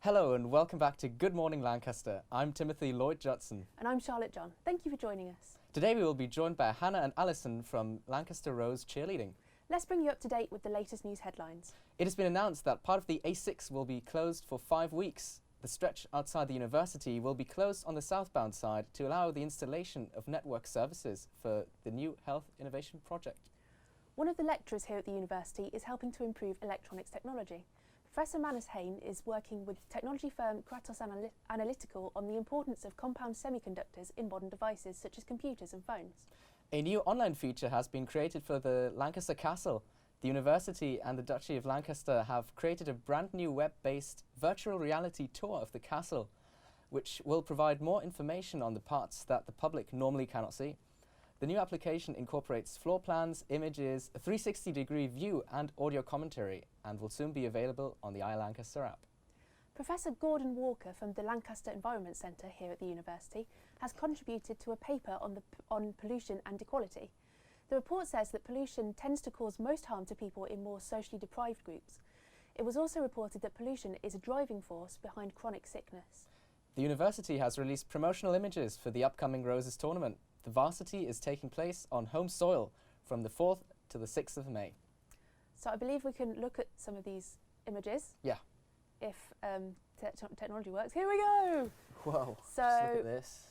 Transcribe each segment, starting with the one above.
Hello and welcome back to Good Morning Lancaster. I'm Timothy Lloyd-Judson. And I'm Charlotte John. Thank you for joining us. Today we will be joined by Hannah and Alison from Lancaster Rose Cheerleading. Let's bring you up to date with the latest news headlines. It has been announced that part of the A6 will be closed for 5 weeks. The stretch outside the university will be closed on the southbound side to allow the installation of network services for the new Health Innovation Project. One of the lecturers here at the university is helping to improve electronics technology. Professor Manus Hain is working with technology firm Kratos Analytical on the importance of compound semiconductors in modern devices such as computers and phones. A new online feature has been created for the Lancaster Castle. The university and the Duchy of Lancaster have created a brand new web-based virtual reality tour of the castle, which will provide more information on the parts that the public normally cannot see. The new application incorporates floor plans, images, a 360-degree view and audio commentary, and will soon be available on the iLancaster app. Professor Gordon Walker from the Lancaster Environment Centre here at the university has contributed to a paper on pollution and equality. The report says that pollution tends to cause most harm to people in more socially deprived groups. It was also reported that pollution is a driving force behind chronic sickness. The university has released promotional images for the upcoming Roses tournament. The varsity is taking place on home soil from the 4th to the 6th of May. So I believe we can look at some of these images. Yeah. If technology works. Here we go! Whoa, so just look at this.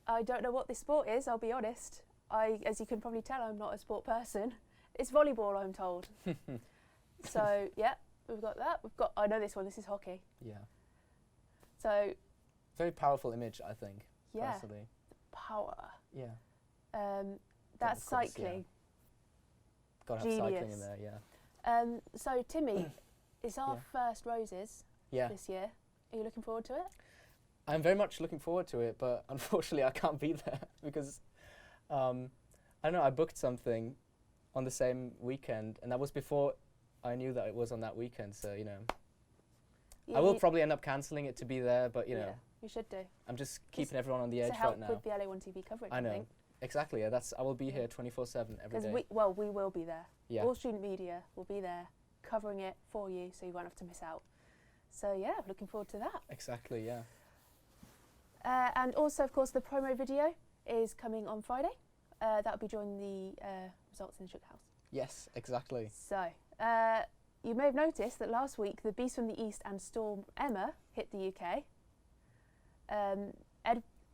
I don't know what this sport is, I'll be honest. As you can probably tell, I'm not a sport person. It's volleyball, I'm told. So, yeah, we've got that. I know this one, this is hockey. Yeah. So. Very powerful image, I think, yeah, personally. Power. Yeah. That's cycling. Yeah. Gotta have cycling in there, yeah. So, Timmy, it's our first Roses this year. Are you looking forward to it? I'm very much looking forward to it, but unfortunately I can't be there because, I don't know, I booked something on the same weekend, and that was before I knew that it was on that weekend, so, you know. Yeah, I will probably end up cancelling it to be there, but, you know. You should do. I'm just keeping everyone on the edge right now. To help with the LA1 TV coverage, I know. Exactly, yeah, I will be here 24/7 every day. We will be there. Yeah. All student media will be there covering it for you, so you won't have to miss out. So yeah, looking forward to that. Exactly, yeah. And also, of course, the promo video is coming on Friday. That'll be during the results in the Sugar House. Yes, exactly. So, you may have noticed that last week the Beast from the East and Storm Emma hit the UK.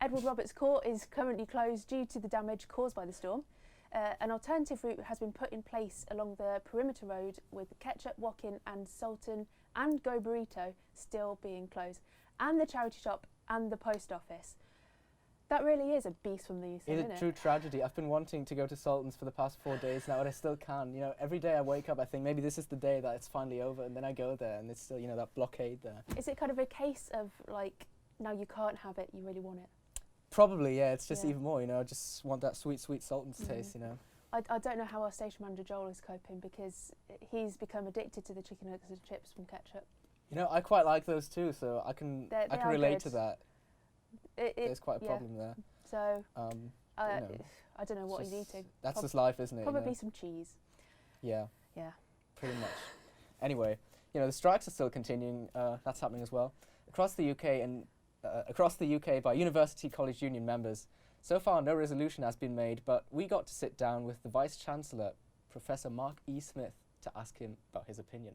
Edward Roberts Court is currently closed due to the damage caused by the storm. An alternative route has been put in place along the perimeter road with Ketchup, Wokin and Sultan and Go Burrito still being closed, and the charity shop and the post office. That really is a beast from the east, isn't it? It's a true tragedy. I've been wanting to go to Sultan's for the past 4 days now, and I still can't. You know, every day I wake up, I think maybe this is the day that it's finally over, and then I go there, and it's still, you know, that blockade there. Is it kind of a case of, like, now you can't have it, you really want it? Probably, yeah. It's just even more, you know, I just want that sweet, sweet Sultan's taste, you know. I don't know how our station manager Joel is coping, because he's become addicted to the chicken nuggets and chips from Ketchup. You know, I quite like those too, so I can relate to that. There's quite a problem there. So, you know, I don't know what he's eating. That's just life, isn't it? Probably some cheese. Yeah. Yeah. Pretty much. Anyway, you know, the strikes are still continuing. That's happening as well across the UK by University College Union members. So far, no resolution has been made, but we got to sit down with the Vice Chancellor, Professor Mark E. Smith, to ask him about his opinion.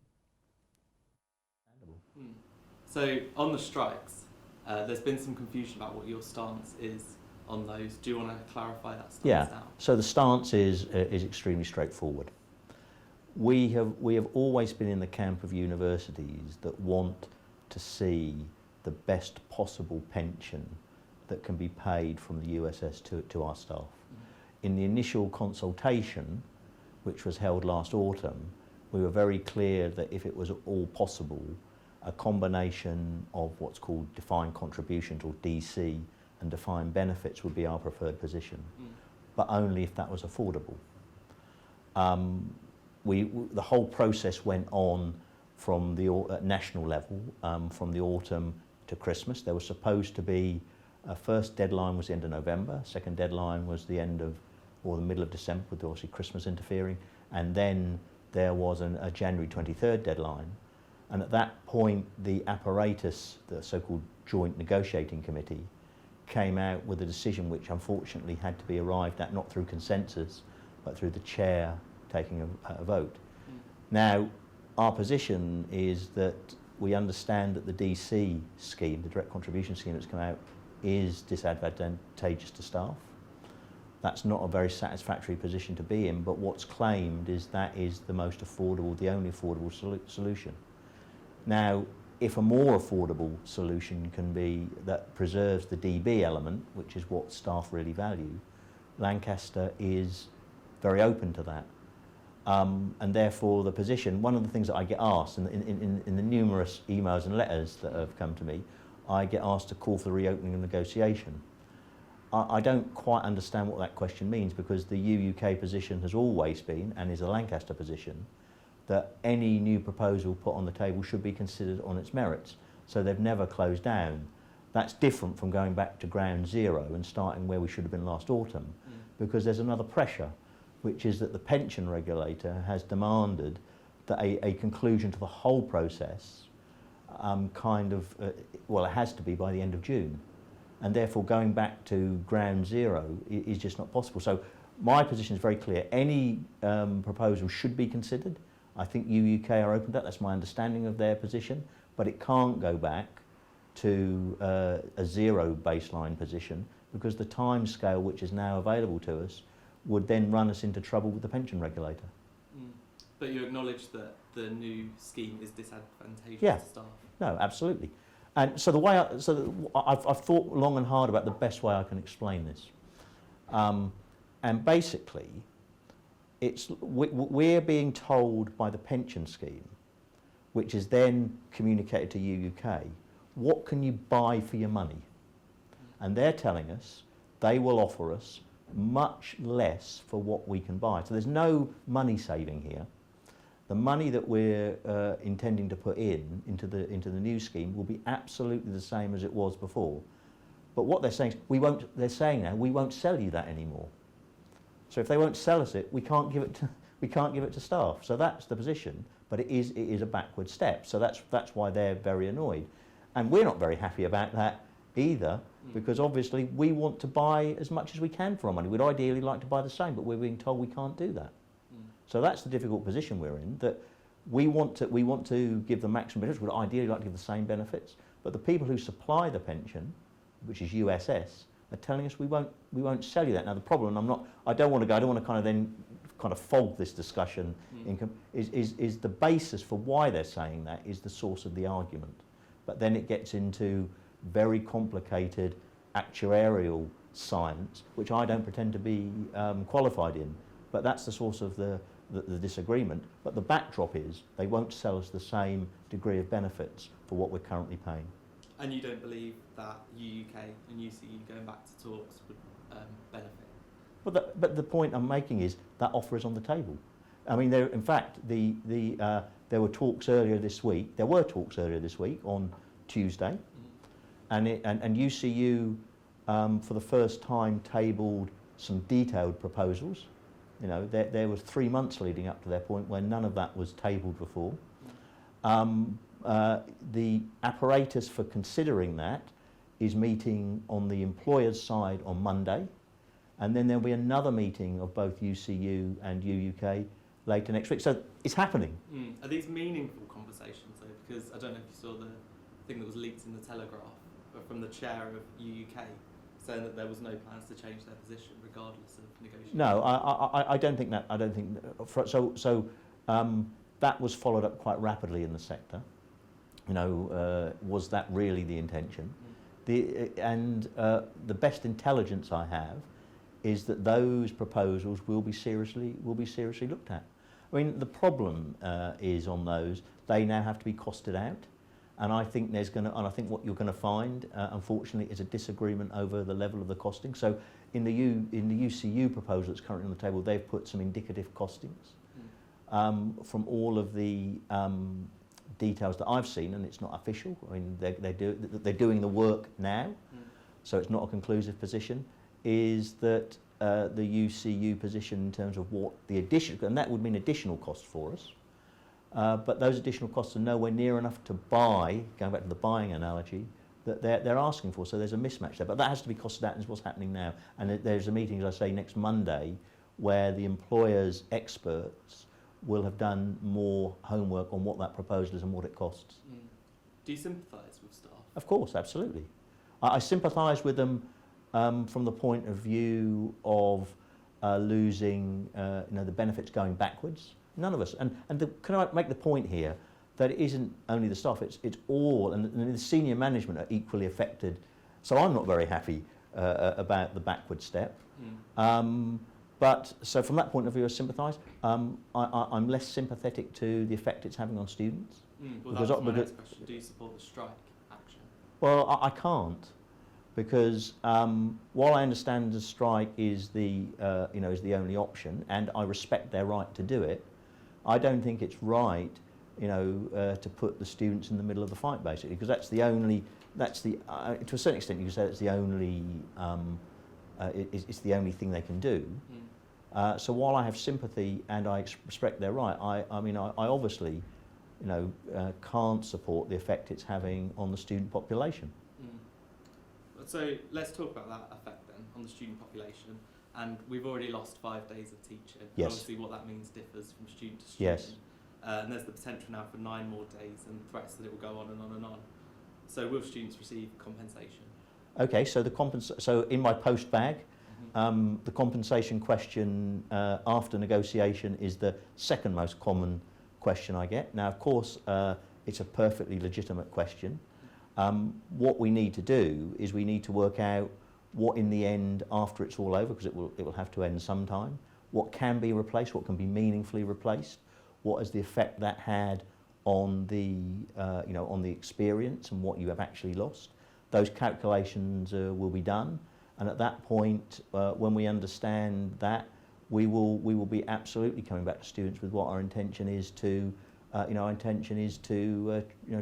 So, on the strikes, there's been some confusion about what your stance is on those. Do you want to clarify that stance now? So the stance is extremely straightforward. We have always been in the camp of universities that want to see the best possible pension that can be paid from the USS to our staff. In the initial consultation, which was held last autumn, we were very clear that if it was at all possible, a combination of what's called defined contributions, or DC, and defined benefits would be our preferred position, but only if that was affordable. The whole process went on from the national level, from the autumn to Christmas. There was supposed to be a first deadline was the end of November, second deadline was the end of, or the middle of December, with obviously Christmas interfering, and then there was a January 23rd deadline. And at that point, the apparatus, the so-called Joint Negotiating Committee, came out with a decision which unfortunately had to be arrived at not through consensus, but through the chair taking a vote. Now, our position is that we understand that the DC scheme, the direct contribution scheme that's come out, is disadvantageous to staff. That's not a very satisfactory position to be in, but what's claimed is that is the most affordable, the only affordable solution. Now, if a more affordable solution can be that preserves the DB element, which is what staff really value, Lancaster is very open to that. And therefore the position, one of the things that I get asked in the numerous emails and letters that have come to me, I get asked to call for the reopening of negotiation. I don't quite understand what that question means, because the UUK position has always been, and is a Lancaster position, that any new proposal put on the table should be considered on its merits. So they've never closed down. That's different from going back to ground zero and starting where we should have been last autumn, because there's another pressure, which is that the pension regulator has demanded that a conclusion to the whole process well, it has to be by the end of June. And therefore going back to ground zero is just not possible. So my position is very clear. Any proposal should be considered. I think UUK are open to that. That's my understanding of their position. But it can't go back to a zero baseline position, because the time scale which is now available to us would then run us into trouble with the pension regulator. But you acknowledge that the new scheme is disadvantageous Yeah. to staff? No, absolutely. And so I've thought long and hard about the best way I can explain this. And basically, we're being told by the pension scheme, which is then communicated to UUK, what can you buy for your money? And they're telling us they will offer us much less for what we can buy. So there's no money saving here. The money that we're intending to put into the new scheme will be absolutely the same as it was before. But what they're saying is they're saying now we won't sell you that anymore. So if they won't sell us it, we can't give it to staff. So that's the position. But it is a backward step. So that's why they're very annoyed. And we're not very happy about that either, because obviously we want to buy as much as we can for our money. We'd ideally like to buy the same, but we're being told we can't do that. So that's the difficult position we're in, that we want to give the maximum benefits. We'd ideally like to give the same benefits, but the people who supply the pension, which is USS, are telling us we won't sell you that. Now the problem, I don't want to fog this discussion. Is the basis for why they're saying that is the source of the argument, but then it gets into very complicated actuarial science, which I don't pretend to be qualified in. But that's the source of the disagreement. But the backdrop is they won't sell us the same degree of benefits for what we're currently paying. And you don't believe that UUK and UCU going back to talks would benefit? But the point I'm making is that offer is on the table. I mean, there were talks earlier this week. There were talks earlier this week on Tuesday, and UCU for the first time tabled some detailed proposals. You know, there was 3 months leading up to their point where none of that was tabled before. The apparatus for considering that is meeting on the employer's side on Monday, and then there'll be another meeting of both UCU and UUK later next week. So it's happening. Are these meaningful conversations though? Because I don't know if you saw the thing that was leaked in the Telegraph from the chair of UUK, saying that there was no plans to change their position regardless of negotiations. No, I don't think that. I don't think so. That was followed up quite rapidly in the sector. You know, was that really the intention? The best intelligence I have is that those proposals will be seriously looked at. I mean, the problem is on those, they now have to be costed out. And I think what you're going to find, unfortunately, is a disagreement over the level of the costing. So in the UCU proposal that's currently on the table, they've put some indicative costings from all of the details that I've seen, and it's not official. I mean, they're doing the work now, so it's not a conclusive position. Is that the UCU position in terms of what the additional, and that would mean additional cost for us. but those additional costs are nowhere near enough to buy, going back to the buying analogy, that they're asking for. So there's a mismatch there. But that has to be costed out, and is what's happening now. And there's a meeting, as I say, next Monday, where the employer's experts will have done more homework on what that proposal is and what it costs. Do you sympathise with staff? Of course, absolutely. I sympathise with them from the point of view of losing the benefits going backwards. None of us. Can I make the point here that it isn't only the staff, it's all, and the senior management are equally affected. So I'm not very happy about the backward step. But so from that point of view, I sympathise. I'm less sympathetic to the effect it's having on students. Well, that's my next question. Do you support the strike action? Well, I can't, because while I understand the strike is the is the only option, and I respect their right to do it, I don't think it's right, to put the students in the middle of the fight, basically, because to a certain extent you can say it's the only it's the only thing they can do. So while I have sympathy and I respect their right, I obviously, can't support the effect it's having on the student population. So let's talk about that effect then on the student population. And we've already lost 5 days of teaching. Yes. Obviously what that means differs from student to student. Yes. And there's the potential now for 9 more days and threats that it will go on and on and on. So will students receive compensation? Okay, so so in my post bag, the compensation question after negotiation is the second most common question I get. Now, of course, it's a perfectly legitimate question. What we need to do is we need to work out what in the end, after it's all over, because it will have to end sometime, what can be replaced, what can be meaningfully replaced, what is the effect that had on the on the experience and what you have actually lost. Those calculations will be done, and at that point, when we understand that, we will be absolutely coming back to students with what our intention is to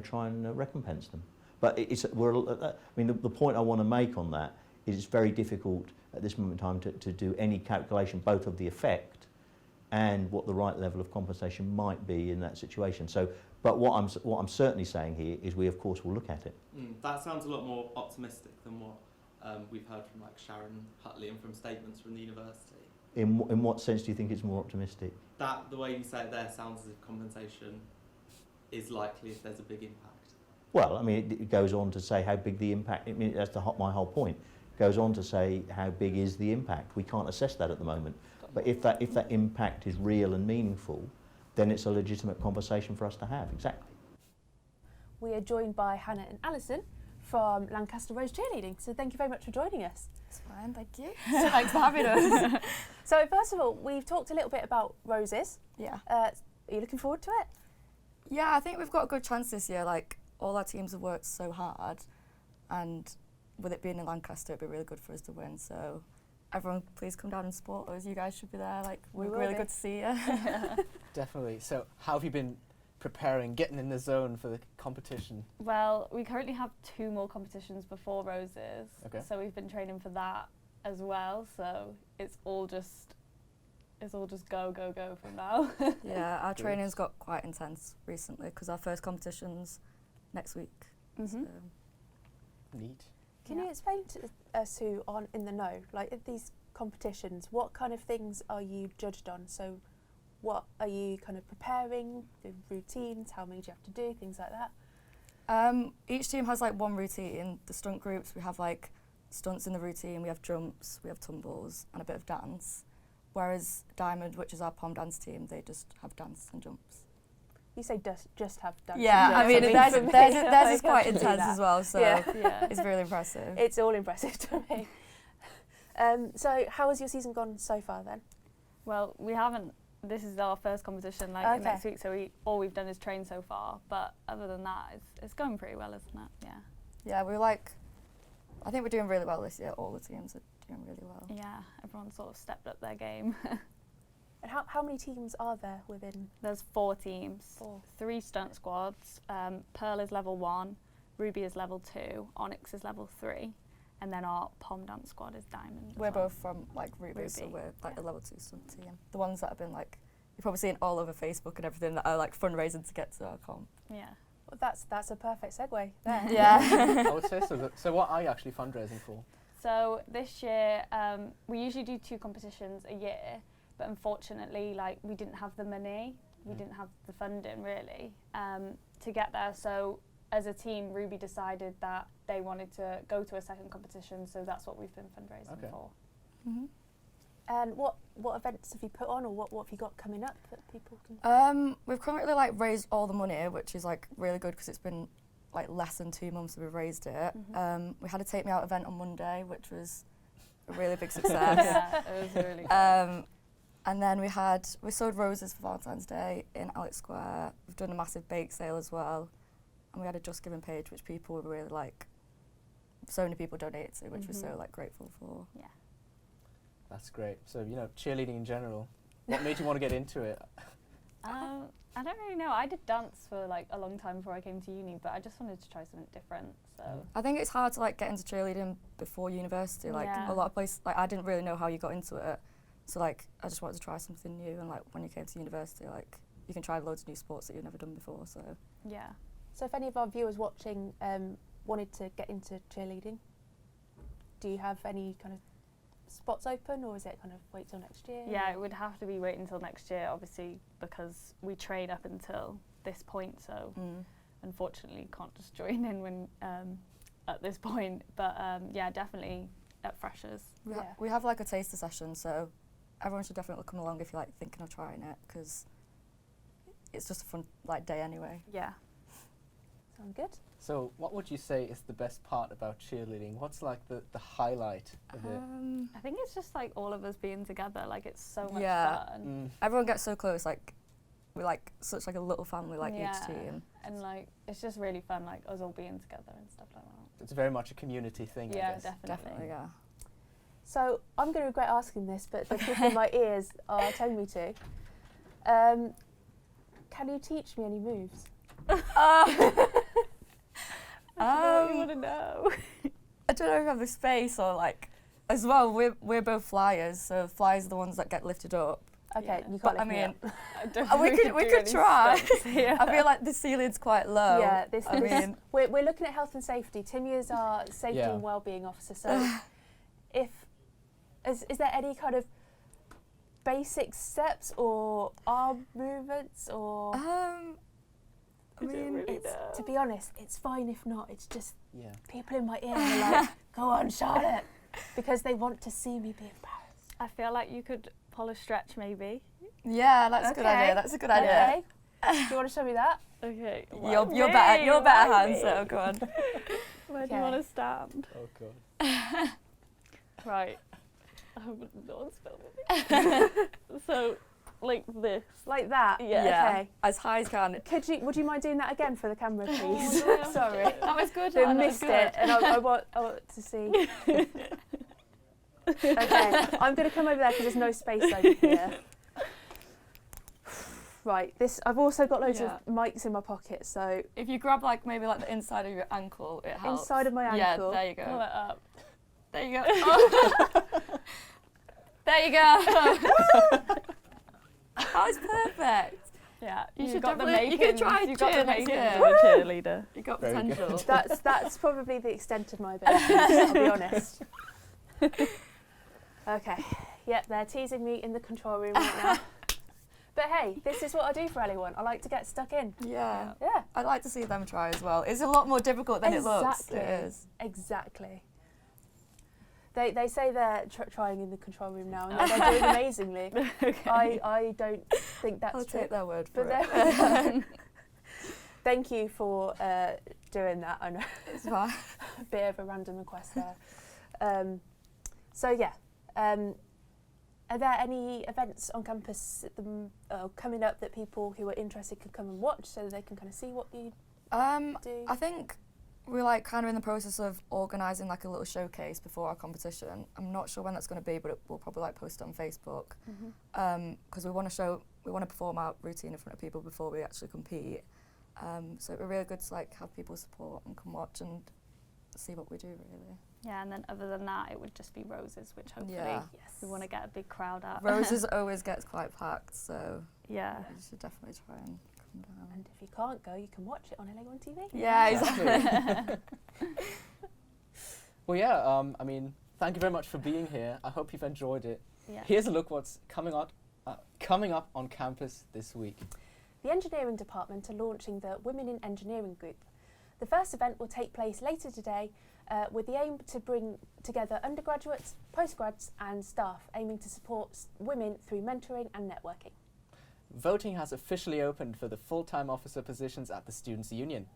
try and recompense them. But the point I want to make on that is it's very difficult at this moment in time to do any calculation both of the effect and what the right level of compensation might be in that situation. So, but what I'm certainly saying here is we of course will look at it. That sounds a lot more optimistic than what we've heard from like Sharon Hutley and from statements from the university. In what sense do you think it's more optimistic? That the way you say it there sounds as if compensation is likely if there's a big impact. Well, I mean, it goes on to say how big the impact. I mean, that's my whole point. It goes on to say how big is the impact. We can't assess that at the moment. But if that impact is real and meaningful, then it's a legitimate conversation for us to have. Exactly. We are joined by Hannah and Alison from Lancaster Rose Cheerleading. So thank you very much for joining us. It's fine, thank you. So thanks for having us. So first of all, we've talked a little bit about roses. Yeah. Are you looking forward to it? Yeah, I think we've got a good chance this year. Like, all our teams have worked so hard, and with it being in Lancaster, it'd be really good for us to win. So everyone, please come down and support us. You guys should be there. Like, we're really good to see you. Definitely. So how have you been preparing, getting in the zone for the competition? Well, we currently have 2 more competitions before Roses. Okay. So we've been training for that as well. So it's all just go, go, go from now. Yeah, our training's got quite intense recently because our first competition's next week. So. Neat. Can you explain to us who aren't in the know, like at these competitions, what kind of things are you judged on? So what are you kind of preparing, the routines, how many do you have to do, things like that? Each team has like one routine. The stunt groups, we have like stunts in the routine, we have jumps, we have tumbles and a bit of dance. Whereas Diamond, which is our pom dance team, they just have dance and jumps. You say just have dance. Yeah, I mean, theirs is quite I intense can do as well, so Yeah. it's really impressive. It's all impressive to me. So how has your season gone so far then? Well, we haven't. This is our first competition next week, so all we've done is train so far. But other than that, it's going pretty well, isn't it? Yeah. Yeah, I think we're doing really well this year. All the teams are doing really well. Yeah, everyone sort of stepped up their game. And how many teams are there within? There's 4 teams, 4. 3 stunt squads. Pearl is level 1, Ruby is level 2, Onyx is level 3, and then our pom dance squad is Diamond. We're both from like Ruby, so Ruby. we're like the level 2 stunt team. The ones that have been like you're probably seeing all over Facebook and everything that are like fundraising to get to our comp. Yeah. Well, that's a perfect segue there. Yeah. I would say so. So what are you actually fundraising for? So this year, we usually do 2 competitions a year, but unfortunately, like, we didn't have the money, we didn't have the funding really to get there. So as a team, Ruby decided that they wanted to go to a second competition, so that's what we've been fundraising for. Mm-hmm. And what events have you put on, or what have you got coming up that people can? We've currently like raised all the money, which is like really good because it's been like less than 2 months that we've raised it. We had a Take Me Out event on Monday, which was a really big success. Yeah, it was really good. And then we sold roses for Valentine's Day in Alex Square. We've done a massive bake sale as well. And we had a Just Giving page, which people were really like, so many people donated to, which we're so like grateful for. Yeah. That's great. So, you know, cheerleading in general, what made you want to get into it? I don't really know. I did dance for like a long time before I came to uni, but I just wanted to try something different. So I think it's hard to like get into cheerleading before university. Like Yeah. a lot of places, like I didn't really know how you got into it. So like I just wanted to try something new, and like when you came to university, like you can try loads of new sports that you've never done before. So yeah. So if any of our viewers watching wanted to get into cheerleading, do you have any kind of spots open, or is it kind of wait till next year? Yeah, it would have to be wait until next year, obviously, because we train up until this point. So unfortunately, can't just join in when at this point. But yeah, definitely at freshers. we have like a taster session, so everyone should definitely come along if you're like thinking of trying it, because it's just a fun like day anyway. Yeah. Sound good? So what would you say is the best part about cheerleading? What's like the highlight of it? I think it's just like all of us being together. Like it's so much Yeah. fun. Everyone gets so close, like we're like such like a little family, like each team. And like it's just really fun, like us all being together and stuff like that. It's very much a community thing, I Yeah, guess. Definitely, yeah. So I'm going to regret asking this, but the people in my ears are telling me to. Can you teach me any moves? You want to know? I don't know if I have the space or like, as well, we're both flyers, so flyers are the ones that get lifted up. Okay, Yeah. you can't But lift I me mean, up. I don't we think could do any try. stunts, yeah. I feel like the ceiling's quite low. Yeah, I mean, we're looking at health and safety. Timmy is our safety Yeah. and wellbeing officer. So, is there any kind of basic steps or arm movements or? I mean, To be honest, it's fine if not. It's just Yeah. people in my ear are like, "Go on, Charlotte," because they want to see me be embarrassed. I feel like you could pull a stretch maybe. yeah, that's a good idea. That's a good idea. Okay. Do you want to show me that? Okay. You're better hands, so go on. Where do you Okay. want to stand? Oh god. Right. I hope no one's filming me. So, like this. Like that? Yeah. Okay. As high as can. Would you mind doing that again for the camera, please? Oh, no. Sorry. That was good. I Hannah, missed good. it, and I want to see. Okay, I'm going to come over there because there's no space over here. Right, I've also got loads of mics in my pocket, so If you grab like maybe like the inside of your ankle, it helps. inside of my ankle. Yeah, there you Pull go. it up. There you go. Oh. There you go. That was perfect. Yeah, You you've should got the definitely- you makings. could try You've got the cheer next makings year. of a cheerleader. You got Very good. potential. That's probably the extent of my abilities, I'll be honest. Okay, yep, they're teasing me in the control room right now. But hey, this is what I do for anyone. I like to get stuck in. Yeah. Yeah, I'd like to see them try as well. It's a lot more difficult than it looks. Exactly. It is. exactly. They say they're trying in the control room now, and they're doing amazingly. Okay. I don't think that's I'll true. take their word for But it. there we go. Thank you for doing that. I know It's fine. a bit of a random request there. So yeah, are there any events on campus coming up that people who are interested could come and watch so that they can kind of see what you do? I think we're like kind of in the process of organising like a little showcase before our competition. I'm not sure when that's going to be, but we'll probably like post it on Facebook because we want to perform our routine in front of people before we actually compete. So it'd be really good to like have people support and come watch and see what we do really. Yeah, and then other than that, it would just be roses, which hopefully Yeah. we want to get a big crowd out. Roses always gets quite packed, so Yeah. You should definitely try and come down. And if you can't go, you can watch it on LA1 TV. Yeah, exactly. Well, yeah, I mean, thank you very much for being here. I hope you've enjoyed it. Yeah. Here's a look what's coming up on campus this week. The engineering department are launching the Women in Engineering group. The first event will take place later today with the aim to bring together undergraduates, postgrads and staff aiming to support women through mentoring and networking. Voting has officially opened for the full-time officer positions at the Students' Union.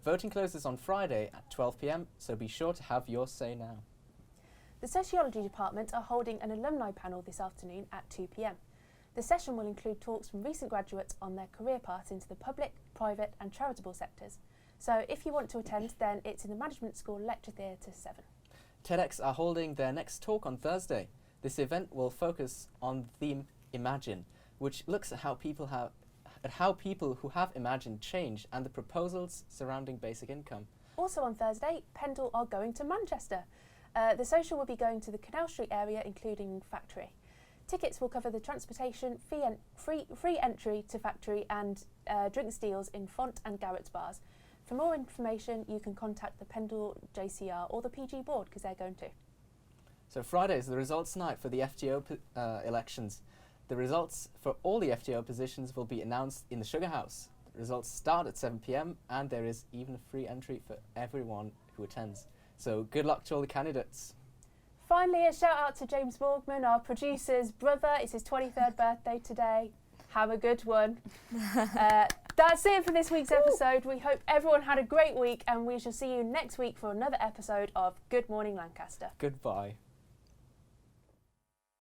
Voting closes on Friday at 12 p.m, so be sure to have your say now. The Sociology department are holding an alumni panel this afternoon at 2 p.m. The session will include talks from recent graduates on their career paths into the public, private and charitable sectors. So if you want to attend, then it's in the Management School Lecture Theatre 7. TEDx are holding their next talk on Thursday. This event will focus on the theme Imagine, which looks at how people who have imagined change and the proposals surrounding basic income. Also on Thursday, Pendle are going to Manchester. The social will be going to the Canal Street area, including Factory. Tickets will cover the transportation, free entry to Factory and drinks deals in Font and Garrett's bars. For more information, you can contact the Pendle JCR or the PG board because they're going to. So Friday is the results night for the FTO elections. The results for all the FTO positions will be announced in the Sugar House. The results start at 7 p.m. and there is even a free entry for everyone who attends. So good luck to all the candidates. Finally, a shout out to James Borgman, our producer's brother. It's his 23rd birthday today. Have a good one. That's it for this week's episode. We hope everyone had a great week and we shall see you next week for another episode of Good Morning Lancaster. Goodbye.